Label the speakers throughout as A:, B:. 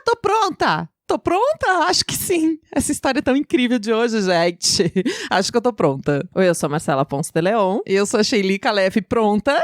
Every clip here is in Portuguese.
A: Tô pronta! Tô pronta? Acho que sim. Essa história é tão incrível de hoje, gente. Acho que eu tô pronta.
B: Oi, eu sou a Marcela Ponce de Leon.
A: Eu sou a Sheili Calef, pronta.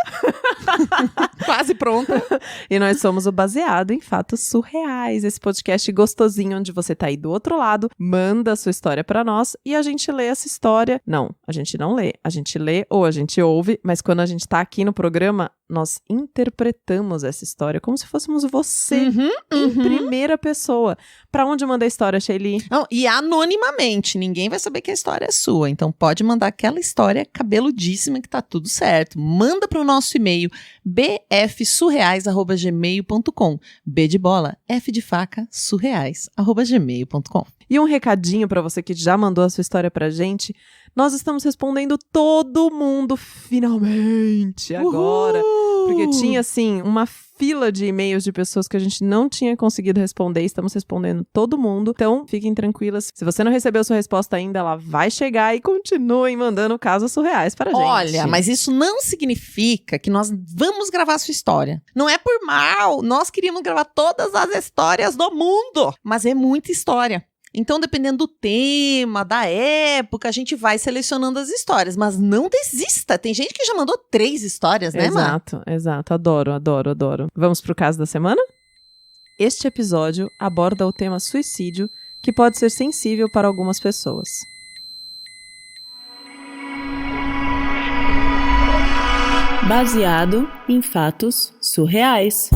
A: Quase pronta.
B: E nós somos o Baseado em Fatos Surreais. Esse podcast gostosinho onde você tá aí do outro lado, manda a sua história pra nós e a gente lê essa história. Não, a gente não lê. A gente lê ou a gente ouve, mas quando a gente tá aqui no programa, nós interpretamos essa história como se fôssemos você, em primeira pessoa. Pra onde manda a história, Sheili?
A: E anonimamente, ninguém vai saber que a história é sua. Então pode mandar aquela história cabeludíssima que tá tudo certo. Manda pro nosso e-mail bfsurreais@gmail.com. B de bola, F de faca, surreais@gmail.com.
B: E um recadinho pra você que já mandou a sua história pra gente. Nós estamos respondendo todo mundo finalmente agora. Porque tinha, assim, uma fila de e-mails de pessoas que a gente não tinha conseguido responder. Estamos respondendo todo mundo. Então, fiquem tranquilas. Se você não recebeu sua resposta ainda, ela vai chegar e continuem mandando casos surreais para a gente.
A: Olha, mas isso não significa que nós vamos gravar a sua história. Não é por mal. Nós queríamos gravar todas as histórias do mundo. Mas é muita história. Então, dependendo do tema, da época, a gente vai selecionando as histórias. Mas não desista. Tem gente que já mandou 3 histórias, né, Mar?
B: Exato. Adoro. Vamos pro caso da semana? Este episódio aborda o tema suicídio, que pode ser sensível para algumas pessoas. Baseado em fatos surreais.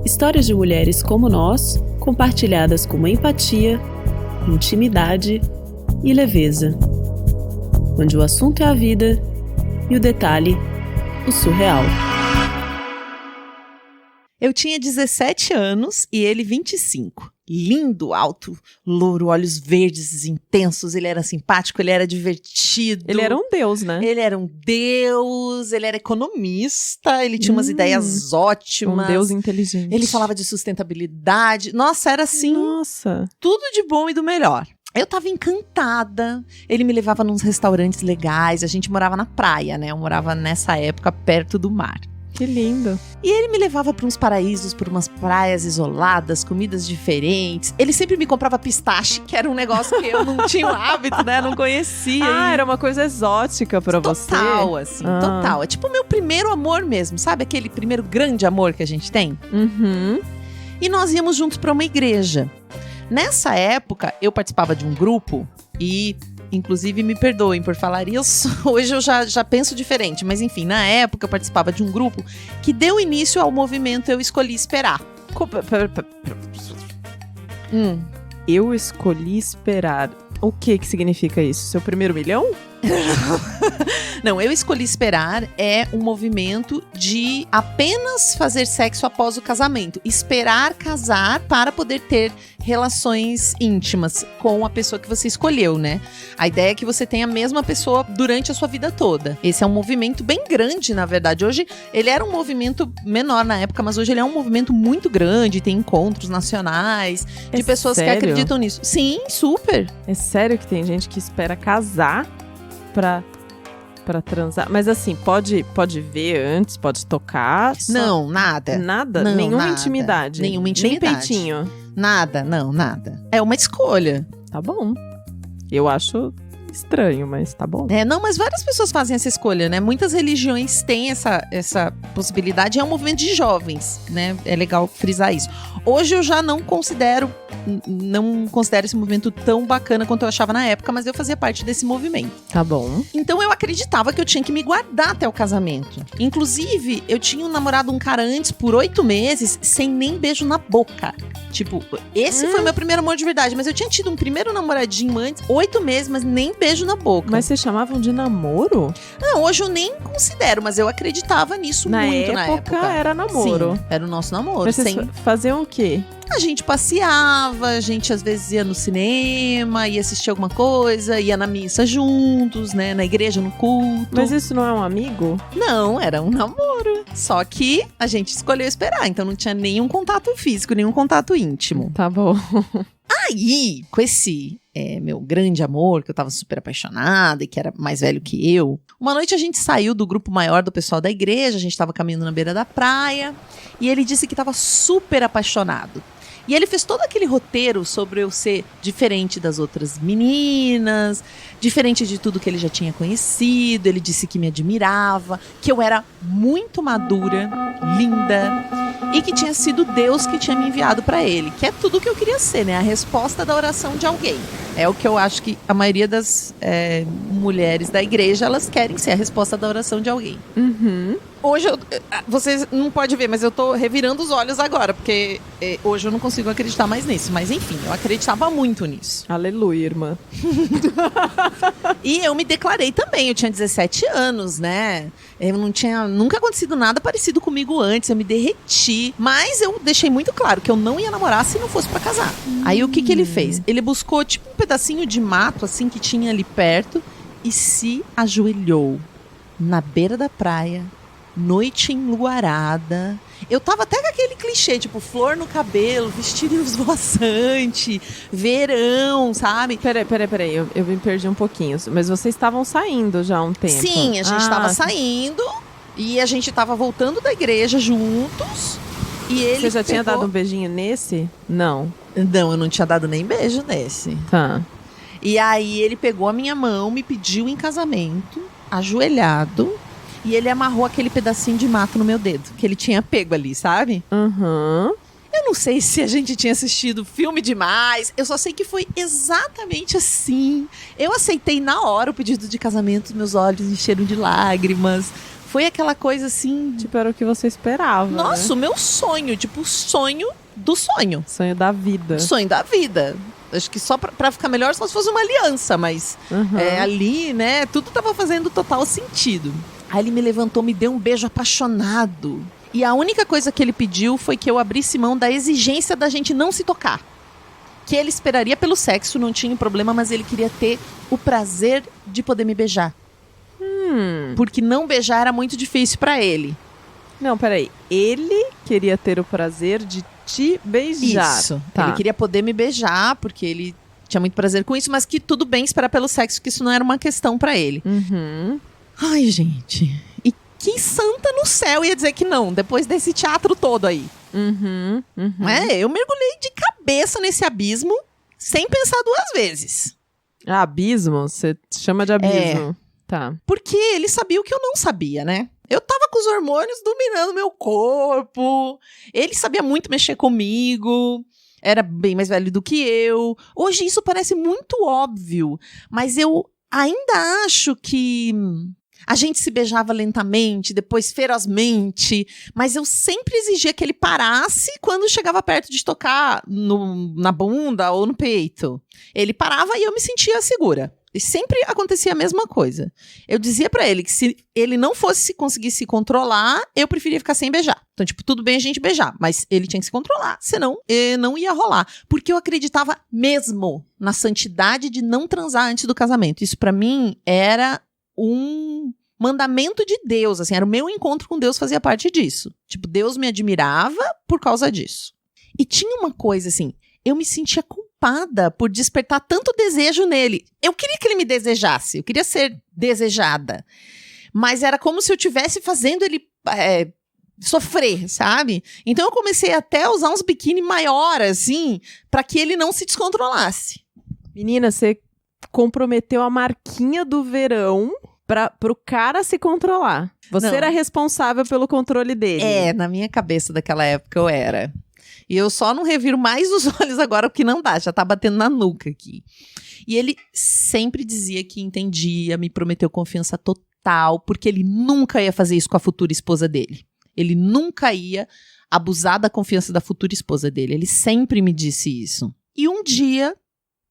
B: Histórias de mulheres como nós, compartilhadas com empatia, intimidade e leveza. Onde o assunto é a vida e o detalhe, o surreal.
A: Eu tinha 17 anos e ele 25. Lindo, alto, louro, olhos verdes intensos. Ele era simpático, ele era divertido.
B: Ele era um deus, né?
A: Ele era um deus, ele era economista, ele tinha umas ideias ótimas.
B: Um deus inteligente.
A: Ele falava de sustentabilidade. Nossa, era assim, tudo de bom e do melhor. Eu tava encantada, ele me levava nos restaurantes legais, a gente morava na praia, né? Eu morava nessa época perto do mar.
B: Que lindo.
A: E ele me levava para uns paraísos, por umas praias isoladas, comidas diferentes. Ele sempre me comprava pistache, que era um negócio que eu não tinha o hábito, né? Não conhecia.
B: Era uma coisa exótica pra você.
A: Total, assim, total. É tipo o meu primeiro amor mesmo, sabe? Aquele primeiro grande amor que a gente tem. E nós íamos juntos para uma igreja. Nessa época, eu participava de um grupo e... Inclusive, me perdoem por falar isso, hoje eu já penso diferente. Mas enfim, na época eu participava de um grupo que deu início ao movimento Eu Escolhi Esperar.
B: Eu escolhi esperar. O que significa isso? Seu primeiro milhão?
A: Não, Eu Escolhi Esperar é um movimento de apenas fazer sexo após o casamento. Esperar casar para poder ter relações íntimas com a pessoa que você escolheu, né? A ideia é que você tenha a mesma pessoa durante a sua vida toda. Esse é um movimento bem grande, na verdade. Hoje, ele era um movimento menor na época, mas hoje ele é um movimento muito grande. Tem encontros nacionais de pessoas que acreditam nisso. Sim, super.
B: É sério que tem gente que espera casar pra transar? Mas assim, pode ver antes, pode tocar?
A: Não, nada.
B: Nada?
A: Não,
B: Nenhuma
A: nada.
B: intimidade?
A: Nenhuma intimidade.
B: Nem peitinho?
A: Nada, não, nada. É uma escolha.
B: Tá bom. Eu acho estranho, mas tá bom.
A: Não, mas várias pessoas fazem essa escolha, né? Muitas religiões têm essa possibilidade. É um movimento de jovens, né? É legal frisar isso. Hoje eu já não considero esse movimento tão bacana quanto eu achava na época, mas eu fazia parte desse movimento.
B: Tá bom.
A: Então eu acreditava que eu tinha que me guardar até o casamento. Inclusive, eu tinha namorado um cara antes por 8 meses, sem nem beijo na boca. Tipo, esse foi meu primeiro amor de verdade, mas eu tinha tido um primeiro namoradinho antes, 8 meses, mas nem beijo na boca.
B: Mas vocês chamavam de namoro?
A: Não, hoje eu nem considero, mas eu acreditava nisso muito na época.
B: Era namoro.
A: Sim, era o nosso namoro.
B: Mas vocês faziam o quê?
A: A gente passeava, a gente às vezes ia no cinema, ia assistir alguma coisa, ia na missa juntos, né, na igreja, no culto.
B: Mas isso não é um amigo?
A: Não, era um namoro. Só que a gente escolheu esperar, então não tinha nenhum contato físico, nenhum contato íntimo.
B: Tá bom.
A: aí, com esse meu grande amor, que eu tava super apaixonada e que era mais velho que eu, uma noite a gente saiu do grupo maior do pessoal da igreja, a gente tava caminhando na beira da praia, e ele disse que tava super apaixonado. E ele fez todo aquele roteiro sobre eu ser diferente das outras meninas, diferente de tudo que ele já tinha conhecido. Ele disse que me admirava, que eu era muito madura, linda, e que tinha sido Deus que tinha me enviado pra ele. Que é tudo o que eu queria ser, né? A resposta da oração de alguém. É o que eu acho que a maioria das mulheres da igreja, elas querem ser a resposta da oração de alguém.
B: Uhum.
A: Hoje, vocês não podem ver, mas eu tô revirando os olhos agora, porque hoje eu não consigo acreditar mais nisso. Mas enfim, eu acreditava muito nisso.
B: Aleluia, irmã.
A: E eu me declarei também, eu tinha 17 anos, né? Eu não tinha nunca acontecido nada parecido comigo antes, eu me derreti. Mas eu deixei muito claro que eu não ia namorar se não fosse pra casar. Aí o que ele fez? Ele buscou tipo um pedacinho de mato, assim, que tinha ali perto, e se ajoelhou na beira da praia, noite enluarada. Eu tava até com aquele clichê, tipo, flor no cabelo, vestido esvoaçante, verão, sabe?
B: Peraí, eu me perdi um pouquinho. Mas vocês estavam saindo já há um tempo.
A: Sim, a gente tava saindo e a gente tava voltando da igreja juntos. E ele
B: Você já tinha dado um beijinho nesse? Não.
A: Não, eu não tinha dado nem beijo nesse.
B: Tá.
A: E aí ele pegou a minha mão, me pediu em casamento, ajoelhado. E ele amarrou aquele pedacinho de mato no meu dedo, que ele tinha pego ali, sabe?
B: Uhum.
A: Eu não sei se a gente tinha assistido filme demais, eu só sei que foi exatamente assim. Eu aceitei na hora o pedido de casamento, meus olhos encheram de lágrimas. Foi aquela coisa assim...
B: Tipo, era o que você esperava,
A: Nossa,
B: né?
A: o meu sonho, tipo, o sonho do sonho.
B: Sonho da vida.
A: Sonho da vida. Acho que só pra ficar melhor, só se fosse uma aliança, mas ali, né, tudo tava fazendo total sentido. Aí ele me levantou, me deu um beijo apaixonado. E a única coisa que ele pediu foi que eu abrisse mão da exigência da gente não se tocar. Que ele esperaria pelo sexo, não tinha problema, mas ele queria ter o prazer de poder me beijar. Porque não beijar era muito difícil pra ele.
B: Não, peraí. Ele queria ter o prazer de te beijar.
A: Isso.
B: Tá.
A: Ele queria poder me beijar, porque ele tinha muito prazer com isso, mas que tudo bem esperar pelo sexo, que isso não era uma questão pra ele.
B: Uhum.
A: Ai, gente. E que santa no céu ia dizer que não, depois desse teatro todo aí.
B: Uhum.
A: Eu mergulhei de cabeça nesse abismo, sem pensar duas vezes.
B: Abismo? Você chama de abismo. Tá.
A: Porque ele sabia o que eu não sabia, né? Eu tava com os hormônios dominando meu corpo. Ele sabia muito mexer comigo. Era bem mais velho do que eu. Hoje isso parece muito óbvio, mas eu ainda acho que a gente se beijava lentamente, depois ferozmente, mas eu sempre exigia que ele parasse quando chegava perto de tocar na bunda ou no peito. Ele parava e eu me sentia segura. E sempre acontecia a mesma coisa. Eu dizia pra ele que se ele não fosse conseguir se controlar, eu preferia ficar sem beijar. Então, tipo, tudo bem a gente beijar, mas ele tinha que se controlar, senão não ia rolar. Porque eu acreditava mesmo na santidade de não transar antes do casamento. Isso pra mim era um mandamento de Deus, assim, era o meu encontro com Deus, fazia parte disso. Tipo, Deus me admirava por causa disso. E tinha uma coisa assim, eu me sentia culpada por despertar tanto desejo nele. Eu queria que ele me desejasse, eu queria ser desejada. Mas era como se eu estivesse fazendo ele sofrer, sabe? Então eu comecei até a usar uns biquíni maior, assim, pra que ele não se descontrolasse.
B: Menina, você comprometeu a marquinha do verão pro cara se controlar. Você
A: Não.
B: era responsável pelo controle dele.
A: Na minha cabeça daquela época eu era. E eu só não reviro mais os olhos agora, porque não dá, já tá batendo na nuca aqui. E ele sempre dizia que entendia, me prometeu confiança total, porque ele nunca ia fazer isso com a futura esposa dele. Ele nunca ia abusar da confiança da futura esposa dele. Ele sempre me disse isso. E um dia,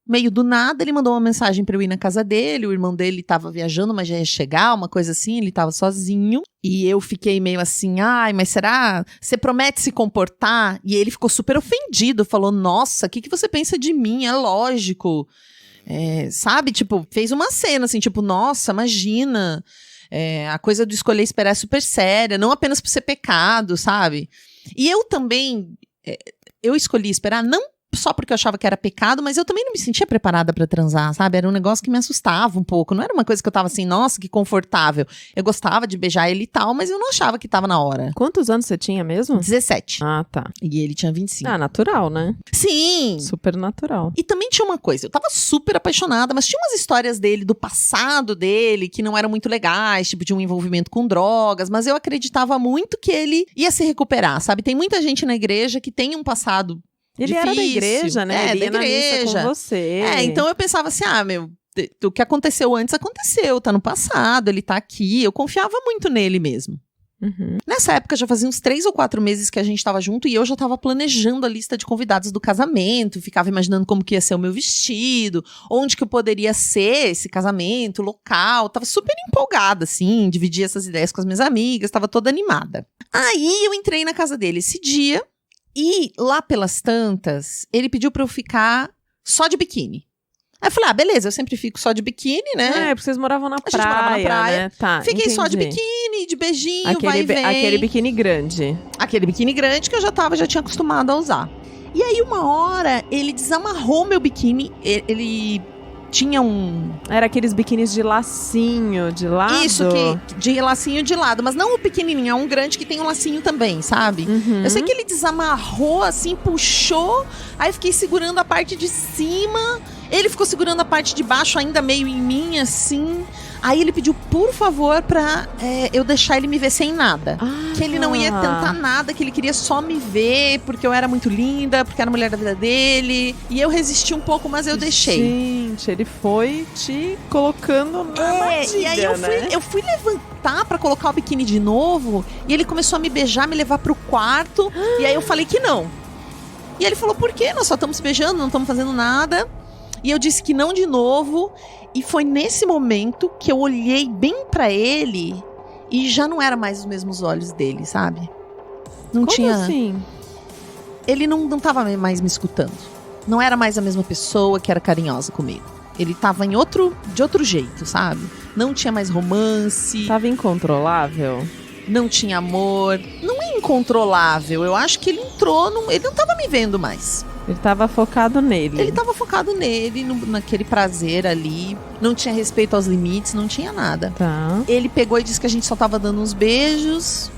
A: meio do nada, ele mandou uma mensagem pra eu ir na casa dele. O irmão dele tava viajando, mas já ia chegar, uma coisa assim. Ele tava sozinho. E eu fiquei meio assim, ai, mas será? Você promete se comportar? E ele ficou super ofendido. Falou, nossa, o que você pensa de mim? É lógico. Sabe? Tipo, fez uma cena assim, tipo, nossa, imagina. A coisa do escolher esperar é super séria. Não apenas por ser pecado, sabe? E eu também, eu escolhi esperar não só porque eu achava que era pecado, mas eu também não me sentia preparada pra transar, sabe? Era um negócio que me assustava um pouco. Não era uma coisa que eu tava assim, nossa, que confortável. Eu gostava de beijar ele e tal, mas eu não achava que tava na hora.
B: Quantos anos você tinha mesmo?
A: 17.
B: Ah, tá.
A: E ele tinha 25.
B: Ah, natural, né?
A: Sim!
B: Super natural.
A: E também tinha uma coisa, eu tava super apaixonada, mas tinha umas histórias dele, do passado dele, que não eram muito legais, tipo de um envolvimento com drogas, mas eu acreditava muito que ele ia se recuperar, sabe? Tem muita gente na igreja que tem um passado
B: Ele
A: difícil.
B: era da igreja, né? Ele
A: da
B: ia na missa
A: igreja.
B: com você.
A: Então eu pensava assim, o que aconteceu antes aconteceu, tá no passado, ele tá aqui, eu confiava muito nele mesmo.
B: Uhum.
A: Nessa época já fazia uns 3 ou 4 meses que a gente tava junto e eu já tava planejando a lista de convidados do casamento, ficava imaginando como que ia ser o meu vestido, onde que eu poderia ser esse casamento, local, tava super empolgada, assim, dividi essas ideias com as minhas amigas, tava toda animada. Aí eu entrei na casa dele esse dia e lá pelas tantas, ele pediu pra eu ficar só de biquíni. Aí eu falei, beleza, eu sempre fico só de biquíni, né?
B: Porque vocês moravam na
A: A gente morava na praia,
B: né? Tá,
A: Fiquei só de
B: entendi.
A: biquíni, de beijinho, vai e vem.
B: Aquele biquíni grande.
A: Aquele biquíni grande que eu já tinha acostumado a usar. E aí, uma hora, ele desamarrou meu biquíni. Ele tinha um...
B: Era aqueles biquínis de lacinho, de lado?
A: Isso, de lacinho de lado. Mas não o pequenininho, é um grande que tem um lacinho também, sabe?
B: Uhum.
A: Eu sei que ele desamarrou, assim, puxou. Aí eu fiquei segurando a parte de cima. Ele ficou segurando a parte de baixo, ainda meio em mim, assim. Aí ele pediu, por favor, pra eu deixar ele me ver sem nada. Que ele não ia tentar nada, que ele queria só me ver, porque eu era muito linda, porque era a mulher da vida dele. E eu resisti um pouco, mas eu deixei.
B: Gente, ele foi te colocando na armadilha,
A: e aí eu fui levantar pra colocar o biquíni de novo, e ele começou a me beijar, me levar pro quarto, e aí eu falei que não. E ele falou, por quê? Nós só estamos se beijando, não estamos fazendo nada. E eu disse que não de novo. E foi nesse momento que eu olhei bem pra ele e já não era mais os mesmos olhos dele, sabe? Não
B: Como
A: tinha.
B: assim?
A: Ele não tava mais me escutando. Não era mais a mesma pessoa que era carinhosa comigo. Ele tava de outro jeito, sabe? Não tinha mais romance.
B: Tava incontrolável?
A: Não tinha amor. Não é incontrolável. Eu acho que ele entrou ele não tava me vendo mais.
B: Ele tava focado nele.
A: Ele tava focado nele, naquele prazer ali. Não tinha respeito aos limites, não tinha nada.
B: Tá.
A: Ele pegou e disse que a gente só tava dando uns beijos.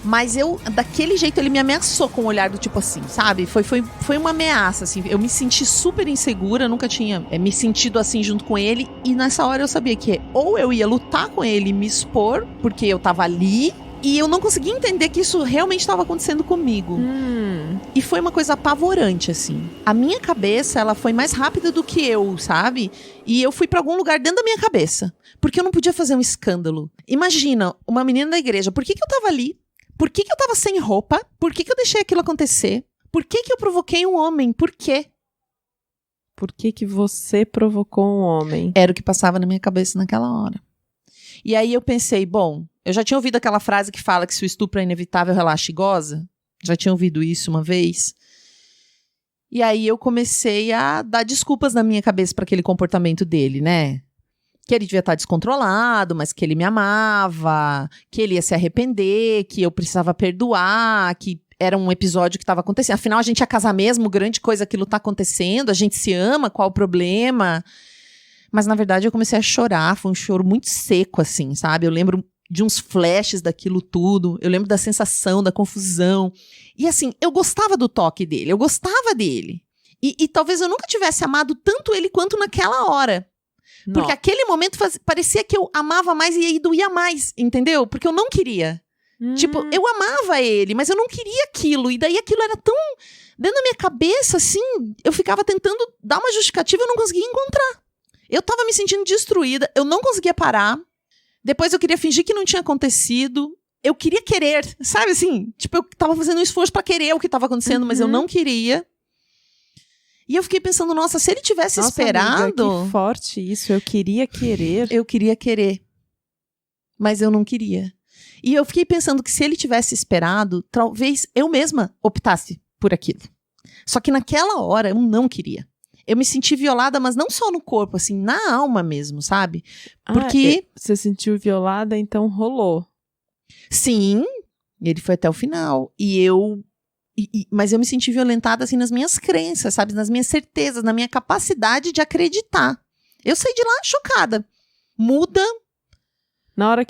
A: Mas daquele jeito, ele me ameaçou com o olhar do tipo assim, sabe? Foi uma ameaça, assim. Eu me senti super insegura, nunca tinha me sentido assim junto com ele. E nessa hora eu sabia que ou eu ia lutar com ele e me expor, porque eu tava ali. E eu não conseguia entender que isso realmente estava acontecendo comigo. E foi uma coisa apavorante, assim. A minha cabeça, ela foi mais rápida do que eu, sabe? E eu fui pra algum lugar dentro da minha cabeça. Porque eu não podia fazer um escândalo. Imagina, uma menina da igreja, por que eu tava ali? Por que eu tava sem roupa? Por que eu deixei aquilo acontecer? Por que eu provoquei um homem? Por quê?
B: Por que você provocou um homem?
A: Era o que passava na minha cabeça naquela hora. E aí eu pensei, bom, eu já tinha ouvido aquela frase que fala que se o estupro é inevitável, relaxa e goza. Já tinha ouvido isso uma vez. E aí eu comecei a dar desculpas na minha cabeça para aquele comportamento dele, né? Que ele devia estar descontrolado, mas que ele me amava, que ele ia se arrepender, que eu precisava perdoar, que era um episódio que estava acontecendo. Afinal, a gente ia casar mesmo, grande coisa, aquilo tá acontecendo, a gente se ama, qual o problema? Mas, na verdade, eu comecei a chorar, foi um choro muito seco, assim, sabe? Eu lembro de uns flashes daquilo tudo, eu lembro da sensação, da confusão. E, assim, eu gostava do toque dele, eu gostava dele. E talvez eu nunca tivesse amado tanto ele quanto naquela hora.
B: Não.
A: Porque aquele momento parecia que eu amava mais e aí doía mais, entendeu? Porque eu não queria. Tipo, eu amava ele, mas eu não queria aquilo. E daí aquilo era tão... Dentro da minha cabeça, assim, eu ficava tentando dar uma justificativa e eu não conseguia encontrar. Eu tava me sentindo destruída, eu não conseguia parar. Depois eu queria fingir que não tinha acontecido. Eu queria querer, sabe assim? Tipo, eu tava fazendo um esforço pra querer o que tava acontecendo, mas eu não queria. E eu fiquei pensando, nossa, se ele tivesse esperado...
B: Amiga, que forte isso, eu queria querer.
A: Eu queria querer. Mas eu não queria. E eu fiquei pensando que se ele tivesse esperado, talvez eu mesma optasse por aquilo. Só que naquela hora eu não queria. Eu me senti violada, mas não só no corpo, assim, na alma mesmo, sabe? Porque...
B: Você sentiu violada, então rolou.
A: Sim, ele foi até o final. E eu Mas eu me senti violentada, assim, nas minhas crenças, sabe? Nas minhas certezas, na minha capacidade de acreditar. Eu saí de lá chocada. Muda.
B: Na hora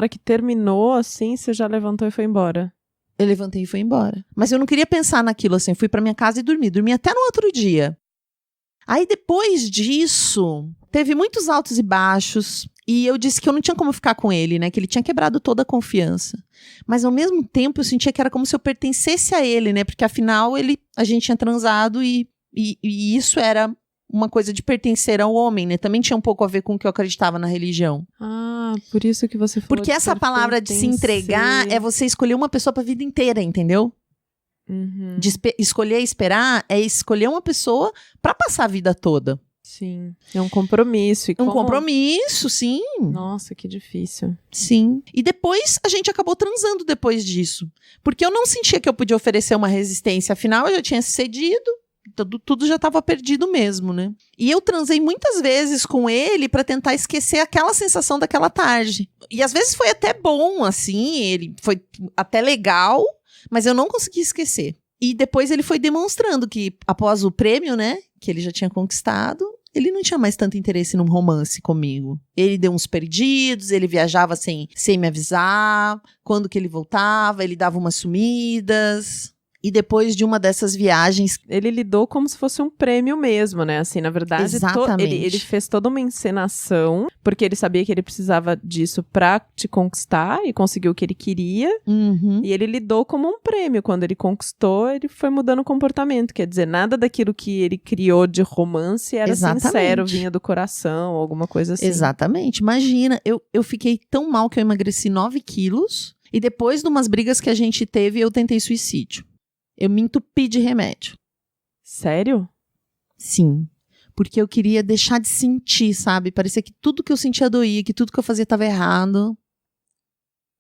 B: que terminou, assim, você já levantou e foi embora?
A: Eu levantei e fui embora. Mas eu não queria pensar naquilo, assim. Fui pra minha casa e dormi. Dormi até no outro dia. Aí, depois disso, teve muitos altos e baixos. E eu disse que eu não tinha como ficar com ele, né? Que ele tinha quebrado toda a confiança. Mas, ao mesmo tempo, eu sentia que era como se eu pertencesse a ele, né? Porque, afinal, a gente tinha transado e isso era uma coisa de pertencer ao homem, né? Também tinha um pouco a ver com o que eu acreditava na religião.
B: Ah, por isso que você falou.
A: Porque essa palavra de se entregar é você escolher uma pessoa pra vida inteira, entendeu?
B: Uhum.
A: De escolher esperar é escolher uma pessoa pra passar a vida toda.
B: Sim, é um compromisso.
A: Um compromisso, sim.
B: Nossa, que difícil.
A: Sim. E depois, a gente acabou transando depois disso. Porque eu não sentia que eu podia oferecer uma resistência. Afinal, eu já tinha cedido. Tudo já estava perdido mesmo, né? E eu transei muitas vezes com ele pra tentar esquecer aquela sensação daquela tarde. E às vezes foi até bom, assim. Ele foi até legal, mas eu não consegui esquecer. E depois ele foi demonstrando que, após o prêmio, né, que ele já tinha conquistado, ele não tinha mais tanto interesse num romance comigo. Ele deu uns perdidos, ele viajava sem me avisar. Quando que ele voltava, ele dava umas sumidas. E depois de uma dessas viagens...
B: Ele lidou como se fosse um prêmio mesmo, né? Assim, na verdade,
A: Exatamente.
B: Ele fez toda uma encenação, porque ele sabia que ele precisava disso pra te conquistar e conseguiu o que ele queria.
A: Uhum.
B: E ele lidou como um prêmio. Quando ele conquistou, ele foi mudando o comportamento. Quer dizer, nada daquilo que ele criou de romance era sincero, vinha do coração, alguma coisa assim.
A: Exatamente. Imagina, eu fiquei tão mal que eu emagreci 9 quilos. E depois de umas brigas que a gente teve, eu tentei suicídio. Eu me entupi de remédio.
B: Sério?
A: Sim. Porque eu queria deixar de sentir, sabe? Parecia que tudo que eu sentia doía, que tudo que eu fazia estava errado.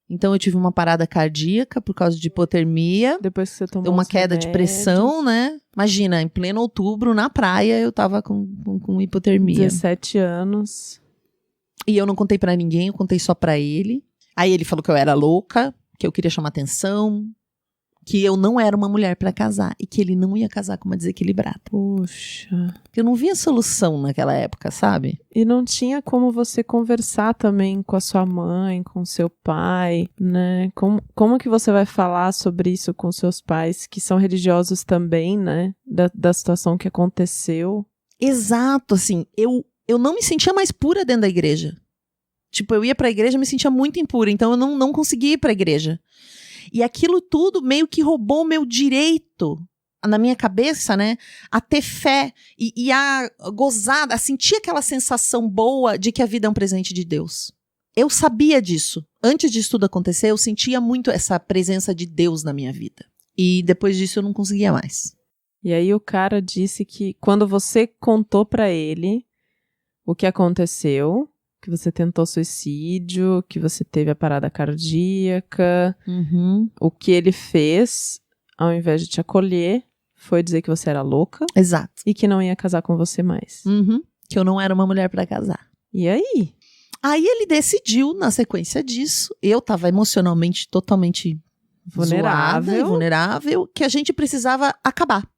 A: Então eu tive uma parada cardíaca por causa de hipotermia.
B: Depois que você tomou
A: uma queda de pressão, né? Imagina, em pleno outubro, na praia, eu tava com hipotermia.
B: 17 anos.
A: E eu não contei pra ninguém, eu contei só pra ele. Aí ele falou que eu era louca, que eu queria chamar atenção, que eu não era uma mulher pra casar e que ele não ia casar com uma desequilibrada.
B: Poxa.
A: Porque eu não via solução naquela época, sabe?
B: E não tinha como você conversar também com a sua mãe, com seu pai, né? Como que você vai falar sobre isso com seus pais, que são religiosos também, né? Da situação que aconteceu.
A: Exato, assim, eu não me sentia mais pura dentro da igreja. Tipo, eu ia pra igreja e me sentia muito impura, então eu não conseguia ir pra igreja. E aquilo tudo meio que roubou meu direito, na minha cabeça, né? A ter fé e a gozar, a sentir aquela sensação boa de que a vida é um presente de Deus. Eu sabia disso. Antes disso tudo acontecer, eu sentia muito essa presença de Deus na minha vida. E depois disso eu não conseguia mais.
B: E aí o cara disse que quando você contou pra ele o que aconteceu, que você tentou suicídio, que você teve a parada cardíaca, o que ele fez, ao invés de te acolher, foi dizer que você era louca.
A: Exato.
B: E que não ia casar com você mais.
A: Que eu não era uma mulher pra casar.
B: E aí?
A: Aí ele decidiu, na sequência disso, eu tava emocionalmente totalmente vulnerável, que a gente precisava acabar.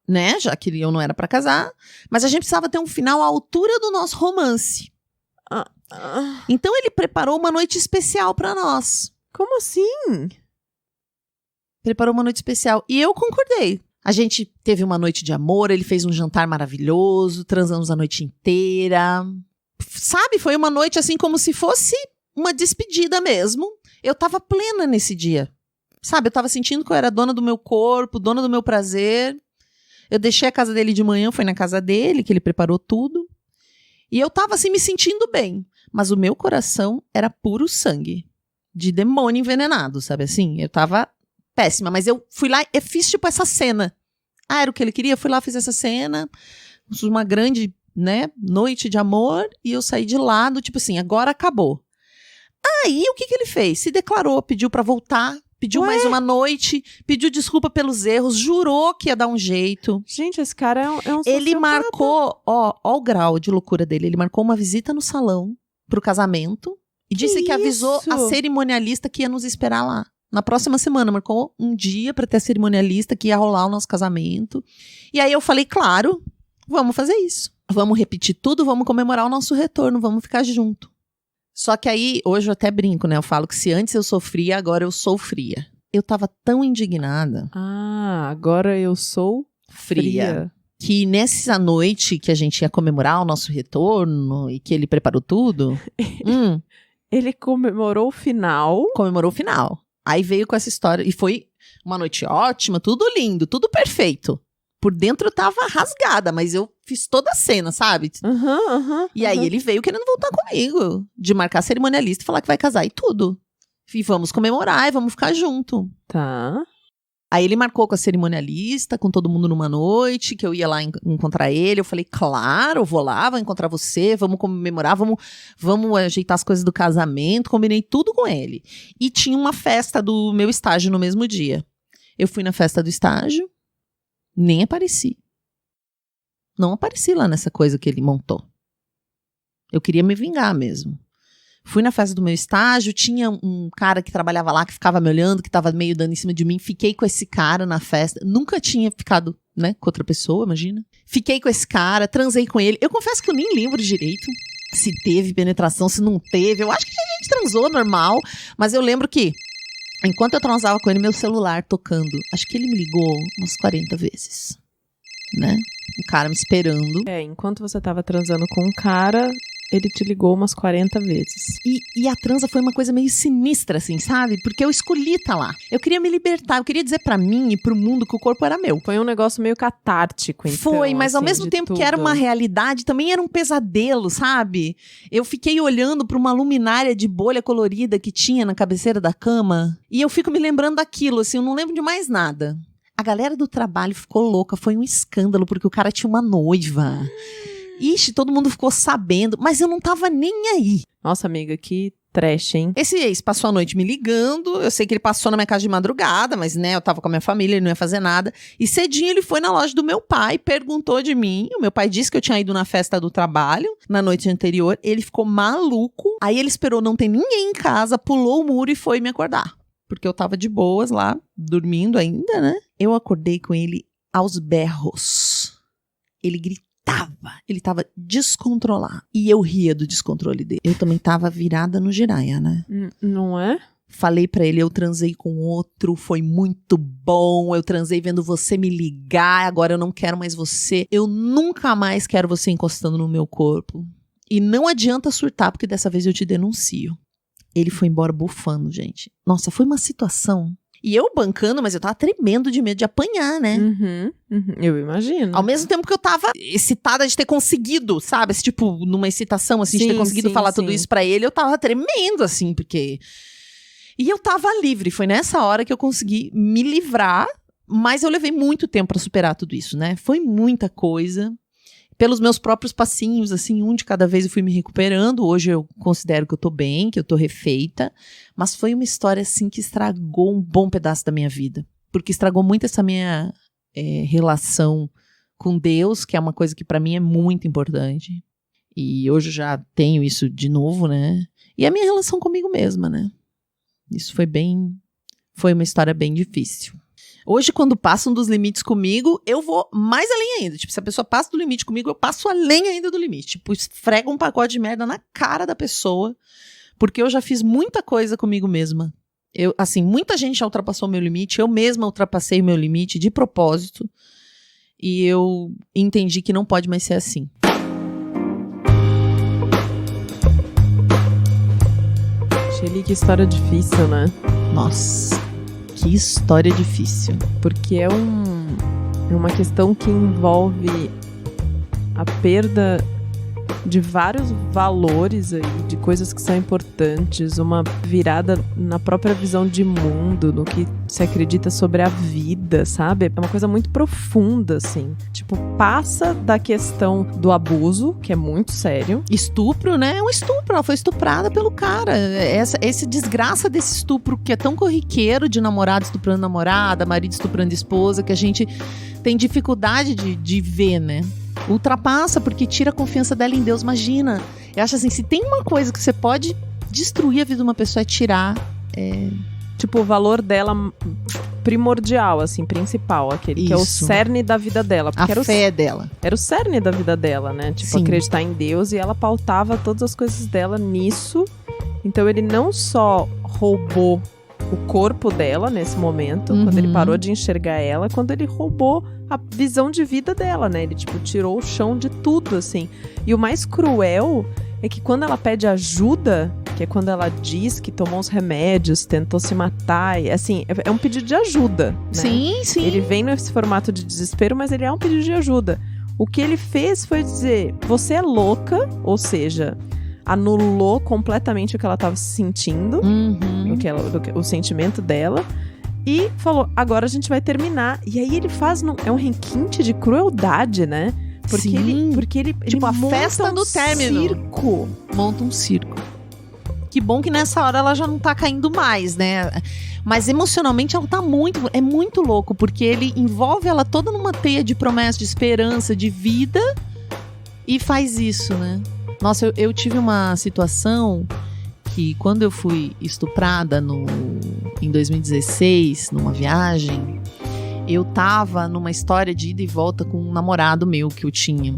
A: Né? Já que eu não era pra casar, mas a gente precisava ter um final à altura do nosso romance. Então ele preparou uma noite especial pra nós.
B: Como assim?
A: Preparou uma noite especial. E eu concordei. A gente teve uma noite de amor, ele fez um jantar maravilhoso, transamos a noite inteira. Sabe, foi uma noite assim como se fosse uma despedida mesmo. Eu tava plena nesse dia. Sabe, eu tava sentindo que eu era dona do meu corpo, dona do meu prazer. Eu deixei a casa dele de manhã, foi na casa dele, que ele preparou tudo. E eu tava assim me sentindo bem. Mas o meu coração era puro sangue. De demônio envenenado, sabe assim? Eu tava péssima. Mas eu fui lá e fiz tipo essa cena. Era o que ele queria, eu fui lá, fiz essa cena. Uma grande, né, noite de amor. E eu saí de lado, tipo assim, agora acabou. Aí o que ele fez? Se declarou, pediu pra voltar. Pediu mais uma noite, pediu desculpa pelos erros, jurou que ia dar um jeito.
B: Gente, esse cara é um
A: Ele marcou, ó o grau de loucura dele. Ele marcou uma visita no salão pro casamento e disse que avisou a cerimonialista que ia nos esperar lá. Na próxima semana, marcou um dia pra ter a cerimonialista que ia rolar o nosso casamento. E aí eu falei, claro, vamos fazer isso. Vamos repetir tudo, vamos comemorar o nosso retorno, vamos ficar junto. Só que aí, hoje eu até brinco, né? Eu falo que se antes eu sofria, agora eu sou fria. Eu tava tão indignada.
B: Ah, agora eu sou fria.
A: Que nessa noite que a gente ia comemorar o nosso retorno e que ele preparou tudo...
B: Ele comemorou o final.
A: Comemorou o final. Aí veio com essa história. E foi uma noite ótima, tudo lindo, tudo perfeito. Por dentro eu tava rasgada, mas eu fiz toda a cena, sabe? E aí ele veio querendo voltar comigo. De marcar cerimonialista e falar que vai casar e tudo. E vamos comemorar e vamos ficar junto.
B: Tá.
A: Aí ele marcou com a cerimonialista, com todo mundo numa noite, que eu ia lá encontrar ele. Eu falei, claro, eu vou lá, vou encontrar você, vamos comemorar, vamos ajeitar as coisas do casamento. Combinei tudo com ele. E tinha uma festa do meu estágio no mesmo dia. Eu fui na festa do estágio, nem apareci. Não apareci lá nessa coisa que ele montou. Eu queria me vingar mesmo. Fui na festa do meu estágio, tinha um cara que trabalhava lá, que ficava me olhando, que tava meio dando em cima de mim. Fiquei com esse cara na festa. Nunca tinha ficado, né, com outra pessoa, imagina. Fiquei com esse cara, transei com ele. Eu confesso que eu nem lembro direito se teve penetração, se não teve. Eu acho que a gente transou normal, mas eu lembro que, enquanto eu transava com ele, meu celular tocando. Acho que ele me ligou umas 40 vezes, né? O cara me esperando.
B: Enquanto você tava transando com um cara... Ele te ligou umas 40 vezes.
A: E a transa foi uma coisa meio sinistra, assim, sabe? Porque eu escolhi estar lá. Eu queria me libertar, eu queria dizer pra mim e pro mundo que o corpo era meu.
B: Foi um negócio meio catártico, então.
A: Foi, mas
B: assim,
A: ao mesmo tempo que era uma realidade, também era um pesadelo, sabe? Eu fiquei olhando pra uma luminária de bolha colorida que tinha na cabeceira da cama. E eu fico me lembrando daquilo, assim, eu não lembro de mais nada. A galera do trabalho ficou louca, foi um escândalo, porque o cara tinha uma noiva. Ixi, todo mundo ficou sabendo, mas eu não tava nem aí.
B: Nossa, amiga, que trash, hein?
A: Esse ex passou a noite me ligando, eu sei que ele passou na minha casa de madrugada, mas, né, eu tava com a minha família, ele não ia fazer nada. E cedinho ele foi na loja do meu pai, perguntou de mim, o meu pai disse que eu tinha ido na festa do trabalho, na noite anterior, ele ficou maluco, aí ele esperou não ter ninguém em casa, pulou o muro e foi me acordar. Porque eu tava de boas lá, dormindo ainda, né? Eu acordei com ele aos berros. Ele gritou. Ele tava descontrolado. E eu ria do descontrole dele. Eu também tava virada no giraia, né?
B: Não é?
A: Falei pra ele, eu transei com outro, foi muito bom, eu transei vendo você me ligar, agora eu não quero mais você. Eu nunca mais quero você encostando no meu corpo. E não adianta surtar, porque dessa vez eu te denuncio. Ele foi embora bufando, gente. Nossa, foi uma situação... E eu bancando, mas eu tava tremendo de medo de apanhar, né?
B: Eu imagino.
A: Ao mesmo tempo que eu tava excitada de ter conseguido, sabe? Tipo, numa excitação, assim, de ter conseguido falar tudo isso pra ele, eu tava tremendo, assim, porque... E eu tava livre, foi nessa hora que eu consegui me livrar, mas eu levei muito tempo pra superar tudo isso, né? Foi muita coisa. Pelos meus próprios passinhos, assim, um de cada vez eu fui me recuperando. Hoje eu considero que eu tô bem, que eu tô refeita. Mas foi uma história, assim, que estragou um bom pedaço da minha vida. Porque estragou muito essa minha relação com Deus, que é uma coisa que pra mim é muito importante. E hoje eu já tenho isso de novo, né? E a minha relação comigo mesma, né? Isso foi uma história bem difícil. Hoje, quando passam dos limites comigo, eu vou mais além ainda. Tipo, se a pessoa passa do limite comigo, eu passo além ainda do limite. Tipo, esfrego um pacote de merda na cara da pessoa, porque eu já fiz muita coisa comigo mesma. Muita gente já ultrapassou o meu limite, eu mesma ultrapassei o meu limite de propósito, e eu entendi que não pode mais ser assim.
B: Shelly, que história difícil, né?
A: Nossa... Que história difícil.
B: Porque é uma questão que envolve a perda de vários valores aí, de coisas que são importantes, uma virada na própria visão de mundo, no que se acredita sobre a vida, sabe? É uma coisa muito profunda, assim. Tipo, passa da questão do abuso, que é muito sério.
A: Estupro, né? É um estupro. Ela foi estuprada pelo cara. Essa desgraça desse estupro que é tão corriqueiro, de namorado estuprando namorada, marido estuprando esposa, que a gente tem dificuldade de ver, né? Ultrapassa, porque tira a confiança dela em Deus. Imagina, eu acho assim, se tem uma coisa que você pode destruir a vida de uma pessoa é tirar
B: tipo, o valor dela primordial, assim, principal, aquele que é o cerne da vida dela.
A: A fé dela.
B: Era o cerne da vida dela, né? Tipo,
A: Sim.
B: acreditar em Deus, e ela pautava todas as coisas dela nisso. Então ele não só roubou o corpo dela nesse momento, quando ele parou de enxergar ela, quando ele roubou a visão de vida dela, né? Ele, tipo, tirou o chão de tudo, assim. E o mais cruel é que quando ela pede ajuda, que é quando ela diz que tomou os remédios, tentou se matar, e, assim, é um pedido de ajuda, né?
A: Sim, sim.
B: Ele vem nesse formato de desespero, mas ele é um pedido de ajuda. O que ele fez foi dizer, você é louca, ou seja, anulou completamente o que ela estava sentindo, o sentimento dela, e falou, agora a gente vai terminar. E aí ele faz, é um requinte de crueldade, né? Porque ele
A: tipo, a festa do término.
B: Circo.
A: Monta um circo. Que bom que nessa hora ela já não tá caindo mais, né? Mas emocionalmente ela tá é muito louco, porque ele envolve ela toda numa teia de promessa, de esperança, de vida, e faz isso, né? Nossa, eu tive uma situação que quando eu fui estuprada em 2016, numa viagem, eu tava numa história de ida e volta com um namorado meu que eu tinha.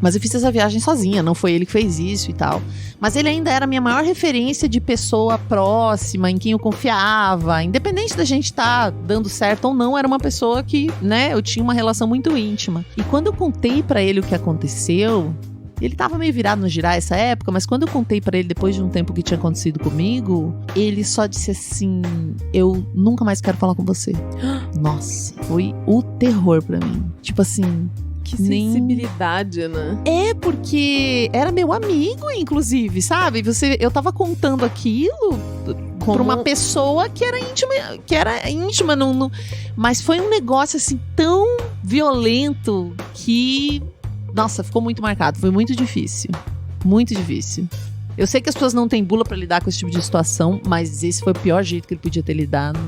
A: Mas eu fiz essa viagem sozinha, não foi ele que fez isso e tal. Mas ele ainda era a minha maior referência de pessoa próxima, em quem eu confiava. Independente da gente estar dando certo ou não, era uma pessoa que, né, eu tinha uma relação muito íntima. E quando eu contei pra ele o que aconteceu, ele tava meio virado no girar essa época, mas quando eu contei pra ele depois de um tempo o que tinha acontecido comigo, ele só disse assim, eu nunca mais quero falar com você. Nossa, foi o terror pra mim. Tipo assim...
B: Que sensibilidade, né?
A: É, porque era meu amigo, inclusive, sabe? Eu tava contando aquilo pra uma pessoa que era íntima, mas foi um negócio assim tão violento que, nossa, ficou muito marcado. Foi muito difícil. Muito difícil. Eu sei que as pessoas não têm bula pra lidar com esse tipo de situação, mas esse foi o pior jeito que ele podia ter lidado.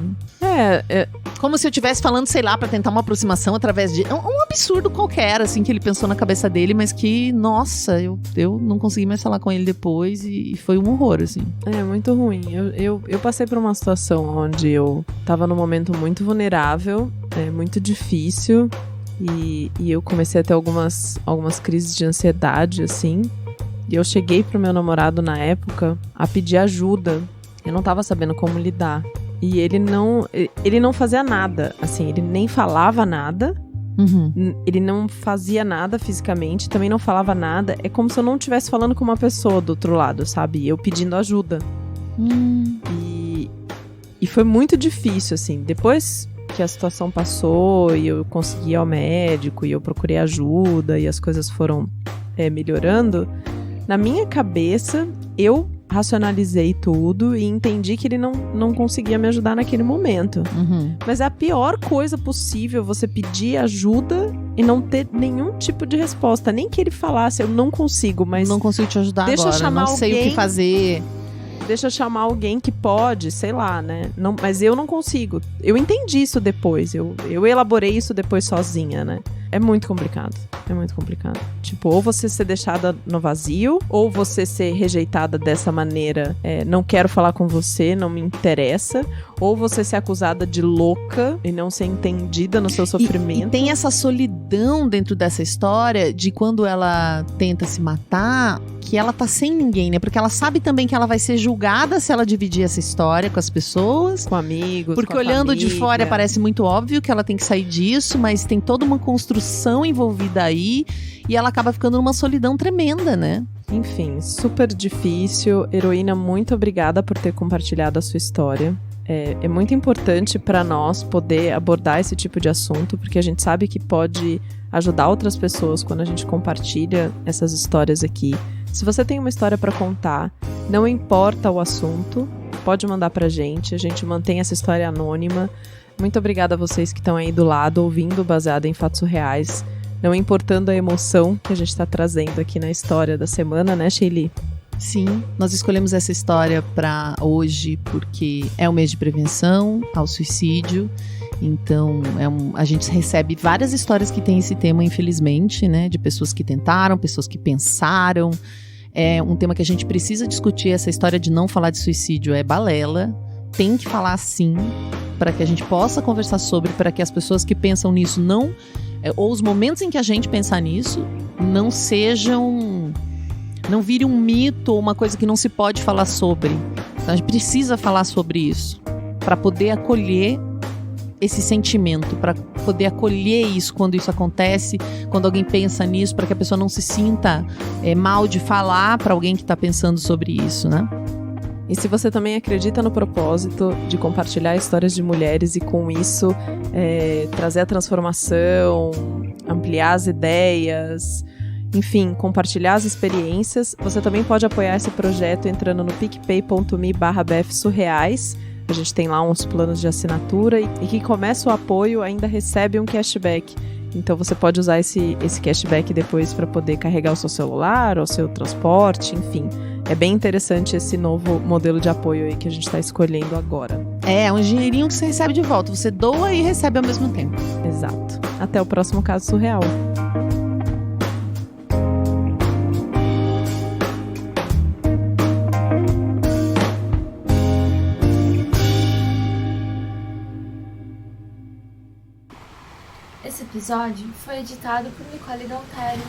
A: Como se eu estivesse falando, sei lá, pra tentar uma aproximação através de... Um absurdo qualquer, assim, que ele pensou na cabeça dele, mas que, nossa, eu não consegui mais falar com ele depois e foi um horror, assim.
B: É, muito ruim. Eu passei por uma situação onde eu tava num momento muito vulnerável, muito difícil, e eu comecei a ter algumas crises de ansiedade, assim. E eu cheguei pro meu namorado na época a pedir ajuda. Eu não tava sabendo como lidar. E ele não fazia nada, assim, ele nem falava nada, ele não fazia nada fisicamente, também não falava nada. É como se eu não estivesse falando com uma pessoa do outro lado, sabe? Eu pedindo ajuda. E foi muito difícil, assim. Depois que a situação passou e eu consegui ir ao médico e eu procurei ajuda e as coisas foram melhorando, na minha cabeça, eu racionalizei tudo e entendi que ele não conseguia me ajudar naquele momento. Mas é a pior coisa possível você pedir ajuda e não ter nenhum tipo de resposta. Nem que ele falasse, eu não consigo, mas...
A: Não consigo te ajudar
B: deixa
A: agora,
B: eu chamar
A: não sei o que fazer.
B: Deixa eu chamar alguém que pode, sei lá, né? Não, mas eu não consigo. Eu entendi isso depois, eu elaborei isso depois sozinha, né? É muito complicado. É muito complicado. Tipo, ou você ser deixada no vazio, ou você ser rejeitada dessa maneira, não quero falar com você, não me interessa, ou você ser acusada de louca e não ser entendida no seu sofrimento.
A: E tem essa solidão dentro dessa história de quando ela tenta se matar, que ela tá sem ninguém, né? Porque ela sabe também que ela vai ser julgada se ela dividir essa história com as pessoas.
B: Com amigos,
A: porque
B: com a
A: olhando
B: família.
A: De fora parece muito óbvio que ela tem que sair disso, mas tem toda uma construção envolvida aí e ela acaba ficando numa solidão tremenda, né?
B: Enfim, super difícil. Heroína, muito obrigada por ter compartilhado a sua história. É muito importante para nós poder abordar esse tipo de assunto, porque a gente sabe que pode ajudar outras pessoas quando a gente compartilha essas histórias aqui. Se você tem uma história para contar, não importa o assunto, pode mandar pra gente, a gente mantém essa história anônima. Muito obrigada a vocês que estão aí do lado, ouvindo baseado em fatos reais, não importando a emoção que a gente está trazendo aqui na história da semana, né, Sheili?
A: Sim, nós escolhemos essa história para hoje porque é o mês de prevenção ao suicídio. Então, a gente recebe várias histórias que têm esse tema, infelizmente, né? De pessoas que tentaram, pessoas que pensaram. É um tema que a gente precisa discutir. Essa história de não falar de suicídio é balela. tem que falar sim, para que a gente possa conversar sobre, para que as pessoas que pensam nisso não... ou os momentos em que a gente pensar nisso não sejam... não vire um mito ou uma coisa que não se pode falar sobre. Então, a gente precisa falar sobre isso para poder acolher esse sentimento, para poder acolher isso quando isso acontece, quando alguém pensa nisso, para que a pessoa não se sinta mal de falar para alguém que está pensando sobre isso, né?
B: E se você também acredita no propósito de compartilhar histórias de mulheres e com isso trazer a transformação, ampliar as ideias, enfim, compartilhar as experiências, você também pode apoiar esse projeto entrando no picpay.me/bfsurreais. A gente tem lá uns planos de assinatura e quem começa o apoio ainda recebe um cashback. Então você pode usar esse cashback depois para poder carregar o seu celular, o seu transporte, enfim. É bem interessante esse novo modelo de apoio aí que a gente está escolhendo agora.
A: É um dinheirinho que você recebe de volta. Você doa e recebe ao mesmo tempo.
B: Exato. Até o próximo Caso Surreal.
C: Esse episódio foi editado por Nicole Galtério.